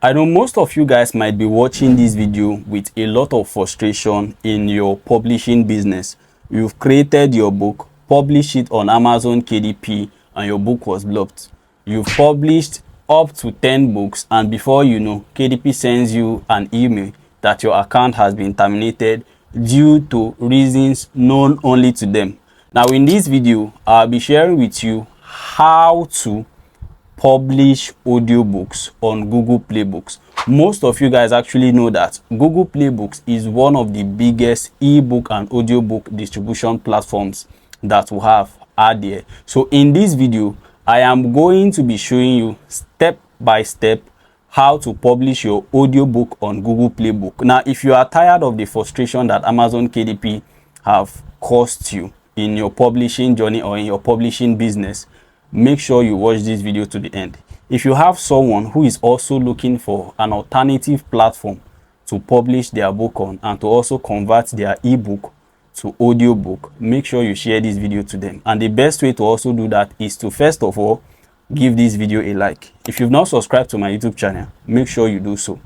I know most of you guys might be watching this video with a lot of frustration in your publishing business. You've created your book, published it on Amazon KDP, and your book was blocked. You've published up to 10 books, and before you know, KDP sends you an email that your account has been terminated due to reasons known only to them. Now in this video, I'll be sharing with you how to publish audiobooks on Google Playbooks. Most of you guys actually know that Google Playbooks is one of the biggest ebook and audiobook distribution platforms that we have out there. So in this video, I am going to be showing you step by step how to publish your audiobook on Google Playbook. Now, if you are tired of the frustration that Amazon KDP have caused you in your publishing journey or in your publishing business, make sure you watch this video to the end. If you have someone who is also looking for an alternative platform to publish their book on and to also convert their ebook to audiobook, make sure you share this video to them. And the best way to also do that is to first of all give this video a like. If you've not subscribed to my YouTube channel, make sure you do so.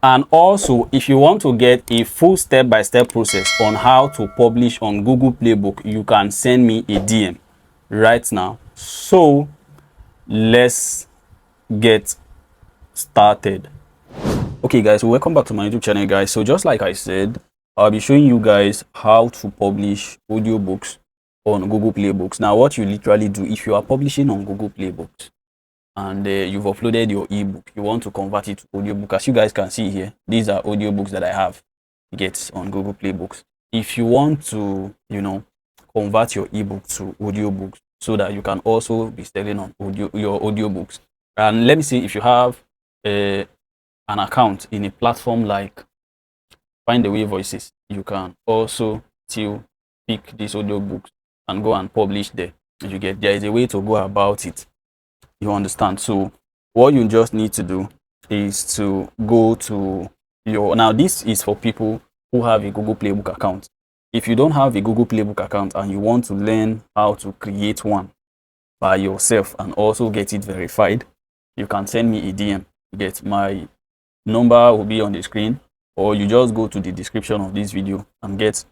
And also, if you want to get a full step-by-step process on how to publish on Google Playbook, you can send me a DM right now. So let's get started. Okay guys, welcome back to my YouTube channel guys. So just like I said, I'll be showing you guys how to publish audiobooks on Google Playbooks. Now what you literally do, if you are publishing on Google Playbooks and you've uploaded your ebook, you want to convert it to audiobook. As you guys can see here, these are audiobooks that I have on Google Playbooks. If you want to, convert your ebook to audiobooks so that you can also be selling on your audiobooks, and let me see, if you have an account in a platform like Find the Way Voices, you can also still pick these audiobooks and go and publish there. There is a way to go about it, you understand. So what you just need to do is to go to now this is for people who have a Google Playbook account. If you don't have a Google Playbook account and you want to learn how to create one by yourself and also get it verified, you can send me a DM. My number will be on the screen, or you just go to the description of this video and get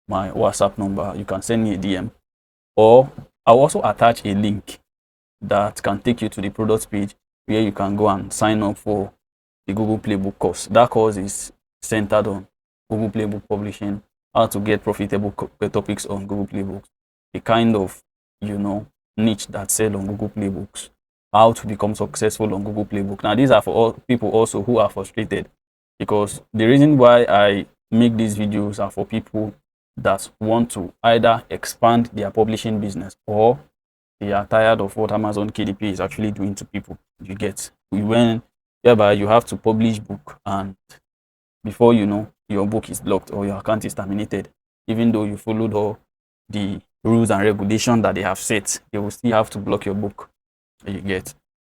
my WhatsApp number. You can send me a DM, or I'll also attach a link that can take you to the product page where you can go and sign up for the Google Playbook course. That course is centered on Google Playbook publishing, how to get profitable topics on Google Playbooks, the kind of niche that sell on Google Playbooks, how to become successful on Google Playbook. Now these are for all people also who are frustrated, because the reason why I make these videos are for people that want to either expand their publishing business, or they are tired of what Amazon KDP is actually doing to people. Whereby you have to publish book, and before you know, your book is blocked or your account is terminated. Even though you followed all the rules and regulations that they have set, they will still have to block your book.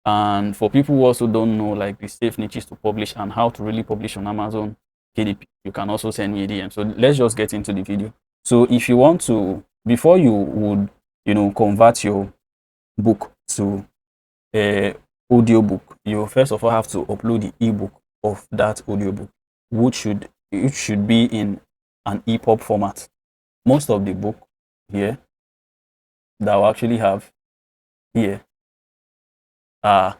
And for people who also don't know like the safe niches to publish and how to really publish on Amazon KDP, you can also send me a DM. So let's just get into the video. So if you want to, before you would convert your book to a audiobook, you first of all have to upload the ebook of that audiobook, which should be in an EPUB format. Most of the book here that we actually have here are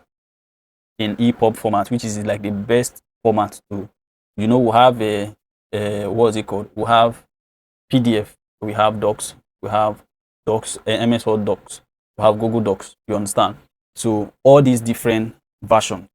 in EPUB format, which is like the best format to we have what's it called, we have PDF, we have docs, we have docs, MS Word docs, we have Google Docs, you understand. So all these different versions,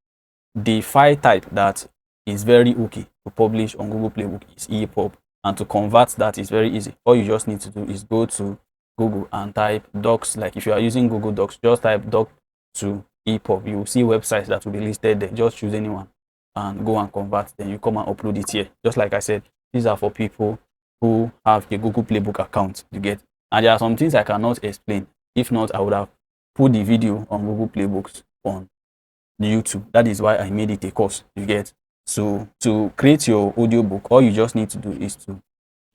the file type that is very okay to publish on Google Playbook is EPUB, and to convert that is very easy. All you just need to do is go to Google and type docs. Like if you are using Google Docs, just type doc to EPUB. You will see websites that will be listed there. Just choose anyone and go and convert. Then you come and upload it here. Just like I said, these are for people who have a Google Playbook account. And there are some things I cannot explain. If not, I would have put the video on Google Playbooks on YouTube. That is why I made it a course. So to create your audiobook, all you just need to do is to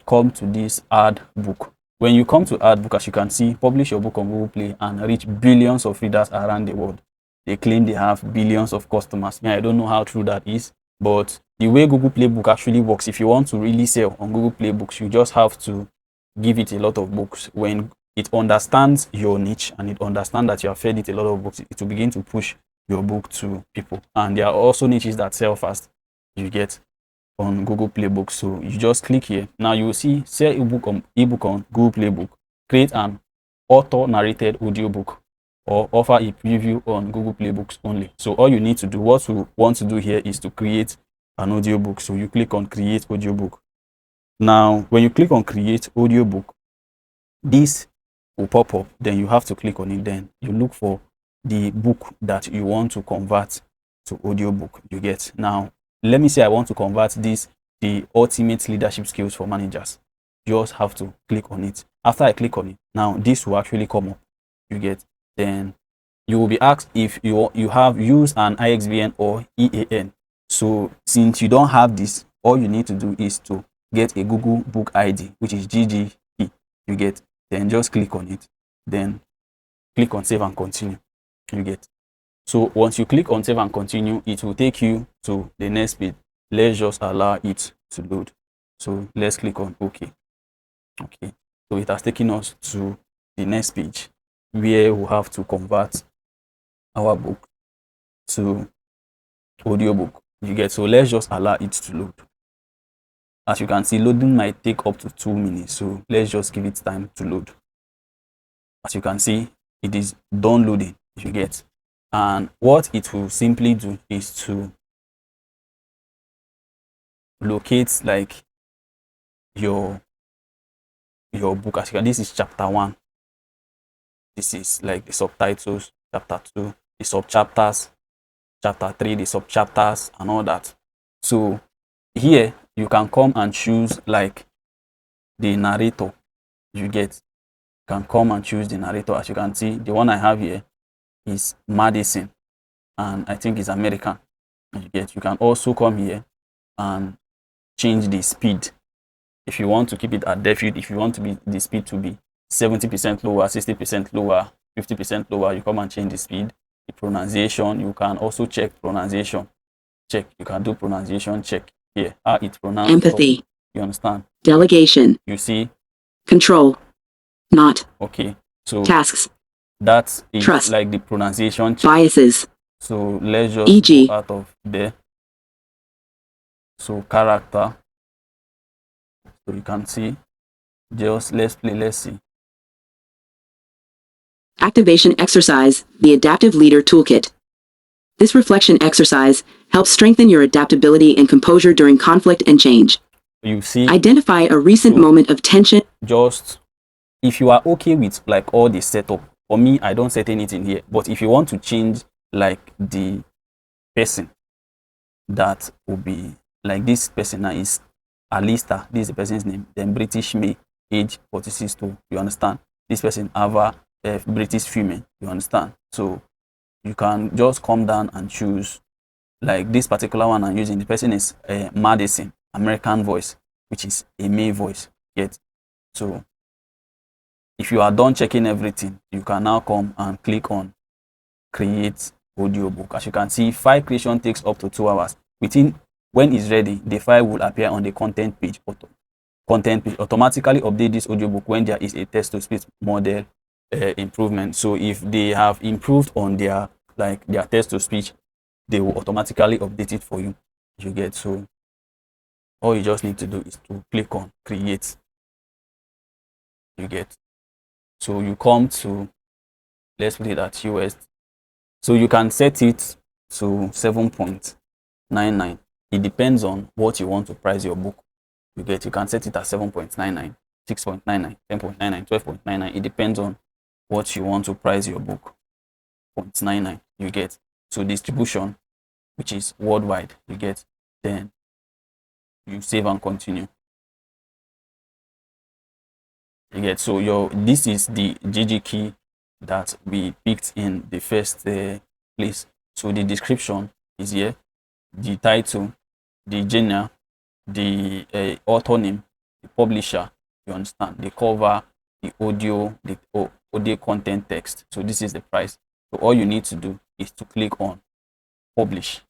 come to this add book. When you come to add book, as you can see, publish your book on Google Play and reach billions of readers around the world. They claim they have billions of customers. I don't know how true that is, But the way Google Playbook actually works, if you want to really sell on Google Playbooks, you just have to give it a lot of books. When it understands your niche and it understands that you have fed it a lot of books, it will begin to push your book to people. And there are also niches that sell fast, you get, on Google Playbooks. So you just click here. Now you will see sell ebook on Google Playbook, create an author narrated audiobook, or offer a preview on Google Playbooks only. So all you need to do, what we want to do here is to create an audiobook. So you click on create audiobook. Now when you click on create audiobook, this will pop up. Then you have to click on it. Then you look for the book that you want to convert to audiobook, you get. Now let me say I want to convert this, the ultimate leadership skills for managers. You just have to click on it. After I click on it, now this will actually come up, you get. Then you will be asked if you have used an IXBN or EAN. So since you don't have this, all you need to do is to get a Google Book ID, which is GGP, you get. Then just click on it. Then click on save and continue, you get. So once you click on save and continue, it will take you to the next page. Let's just allow it to load. So let's click on OK. Okay, so it has taken us to the next page where we have to convert our book to audiobook, you get. So let's just allow it to load. As you can see, loading might take up to 2 minutes, so let's just give it time to load. As you can see, it is done loading, you get. And what it will simply do is to locate like your book. As you can, this is chapter 1. This is like the subtitles, chapter 2, the subchapters, chapter 3, the subchapters, and all that. So here you can come and choose like the narrator, you get. You can come and choose the narrator. As you can see, the one I have here is Madison, and I think it's American, you get. You can also come here and change the speed. If you want to keep it at default, if you want to be the speed to be 70% lower, 60% lower, 50% lower, you come and change the speed. The pronunciation, you can also check pronunciation. Check, you can do pronunciation check here. How it's pronounced. Empathy. You understand? Delegation. You see? Control. Not. Okay. So tasks. That's it, Trust. like the pronunciation check. Biases. So let's just E.g. go out of there. So character. So you can see. Just let's play, let's see. Activation exercise, the Adaptive Leader Toolkit. This reflection exercise helps strengthen your adaptability and composure during conflict and change. You see, identify a recent moment of tension. Just if you are okay with like all the setup, for me, I don't set anything here. But if you want to change like the person, that will be like this person now is Alista. This is the person's name. Then British May, age 46 too. You understand? This person Ava, British female. You understand? So you can just come down and choose like this particular one I'm using. The person is Madison, American voice, which is a May voice. Yet, so if you are done checking everything, you can now come and click on create audiobook. As you can see, file creation takes up to 2 hours. When it's ready, the file will appear on the content page. Automatically update this audiobook when there is a text to speech model improvement. So if they have improved on their text to speech, they will automatically update it for you. You get. So all you just need to do is to click on create. You get. So you come to, let's put it at US. So you can set it to 7.99. It depends on what you want to price your book. You get. You can set it at 7.99, 6.99, 10.99, 12.99. It depends on what you want to price your book. 0.99. You get. So distribution, which is worldwide, you get. Then you save and continue. You get. So this is the GG key that we picked in the first place. So the description is here, the title, the genre, the author name, the publisher, you understand, the cover, the audio, the audio content text. So this is the price. So all you need to do is to click on publish,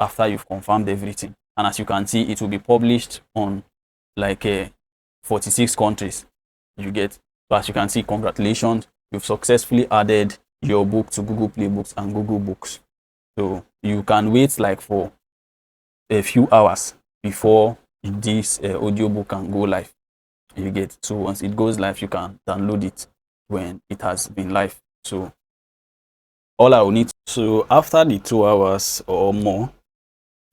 after you've confirmed everything. And as you can see, it will be published on like 46 countries. You get. So as you can see, congratulations, you've successfully added your book to Google Playbooks and Google Books. So you can wait like for a few hours before this audiobook can go live. You get. So once it goes live, you can download it when it has been live. So all I will need. So after the 2 hours or more,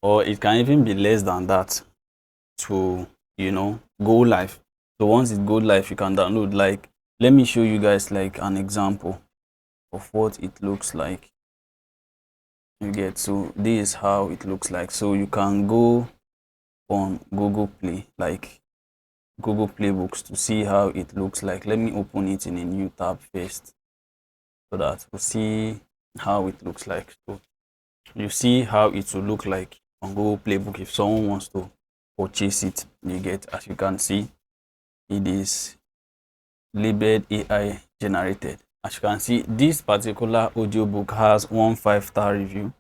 or it can even be less than that, to go live. So once it goes live, you can download. Like, let me show you guys like an example of what it looks like. You get. So this is how it looks like. So you can go on Google Play, like Google Playbooks, to see how it looks like. Let me open it in a new tab first, so that we'll see how it looks like. So you see how it will look like on Google Playbook if someone wants to purchase it. You get. As you can see, it is labeled AI generated. As you can see, this particular audiobook has 1 5-star review,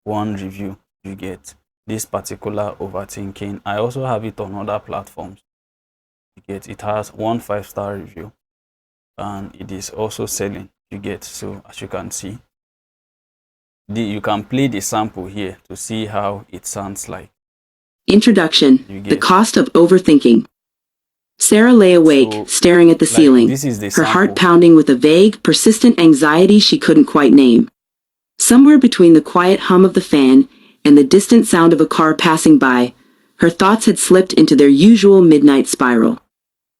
1 review. You get. This particular overthinking, I also have it on other platforms. You get. It has 1 5-star review, and it is also selling. You get. So as you can see, you can play the sample here to see how it sounds like. Introduction. The cost of overthinking. Sarah lay awake, So, staring at the ceiling, this is the her sample. heart pounding with a vague, persistent anxiety she couldn't quite name. Somewhere between the quiet hum of the fan and the distant sound of a car passing by, her thoughts had slipped into their usual midnight spiral.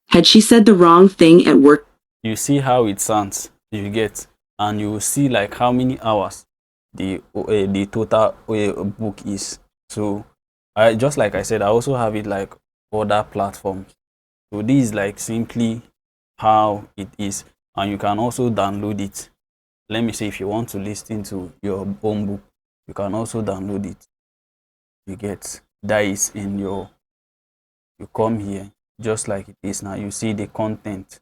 Had she said the wrong thing at work? You see how it sounds. You get. And you will see like how many hours the total book is. So just like I said, I also have it like other platforms. So this is like simply how it is, and you can also download it. Let me say, if you want to listen to your own book, you can also download it. You get. That is in your, you come here just like it is now. You see the content.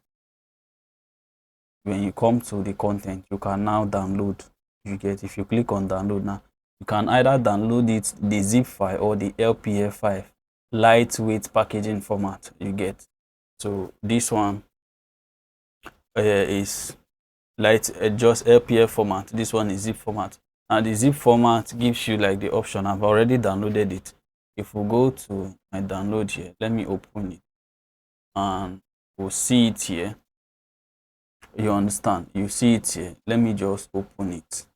When you come to the content, you can now download. You get. If you click on download now, you can either download it the zip file or the LPF file, lightweight packaging format. You get. So this one is light, just LPF format. This one is zip format, and the zip format gives you like the option. I've already downloaded it. If we go to my download here, let me open it, and we'll see it here. You understand? You see it here. Let me just open it.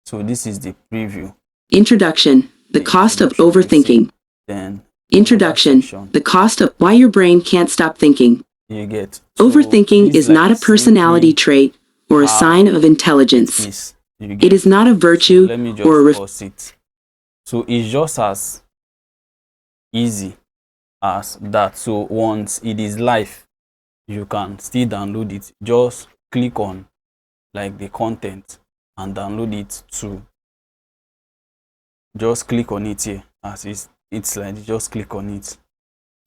So this is the preview. Introduction. The cost of overthinking. Then introduction. The cost of why your brain can't stop thinking. You get. So overthinking is not a personality trait or a sign of intelligence. It is not a virtue or a it. So it's just as easy as that. So once it is live, you can still download it. Just click on like the content and download it too. Just click on it here as it's like, just click on it.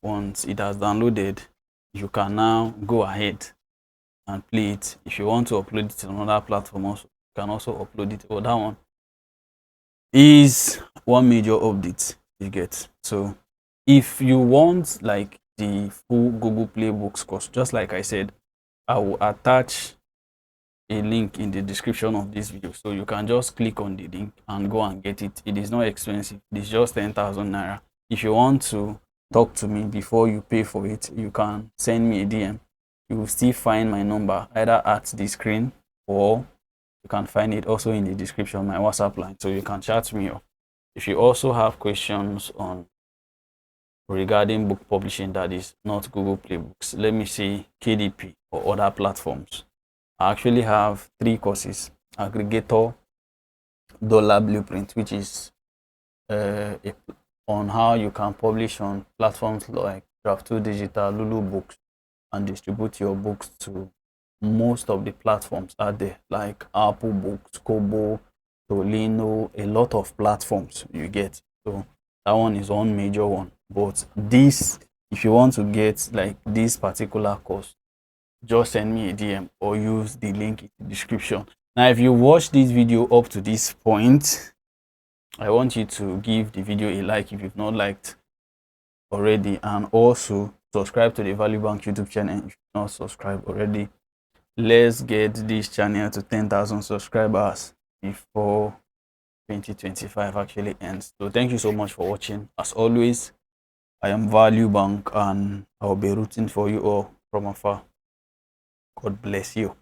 Once it has downloaded, you can now go ahead and play it. If you want to upload it to another platform also, you can also upload it. But that one is one major update you get. So if you want like the full Google Playbooks course, just like I said, I will attach a link in the description of this video, so you can just click on the link and go and get it. It is not expensive. It's just 10,000 naira. If you want to talk to me before you pay for it, you can send me a DM. You will still find my number either at the screen, or you can find it also in the description, my WhatsApp line, so you can chat me up. If you also have questions on regarding book publishing that is not Google Playbooks, let me see, KDP or other platforms, I actually have 3 courses: aggregator, dollar blueprint, which is on how you can publish on platforms like Draft2 Digital, Lulu Books, and distribute your books to most of the platforms out there, like Apple Books, Kobo, Tolino, a lot of platforms you get. So that one is one major one. But this, if you want to get like this particular course, just send me a DM or use the link in the description. Now, if you watch this video up to this point, I want you to give the video a like if you've not liked already, and also subscribe to the Value Bank YouTube channel if you've not subscribed already. Let's get this channel to 10,000 subscribers before 2025 actually ends. So thank you so much for watching. As always, I am Value Bank and I'll be rooting for you all from afar. God bless you.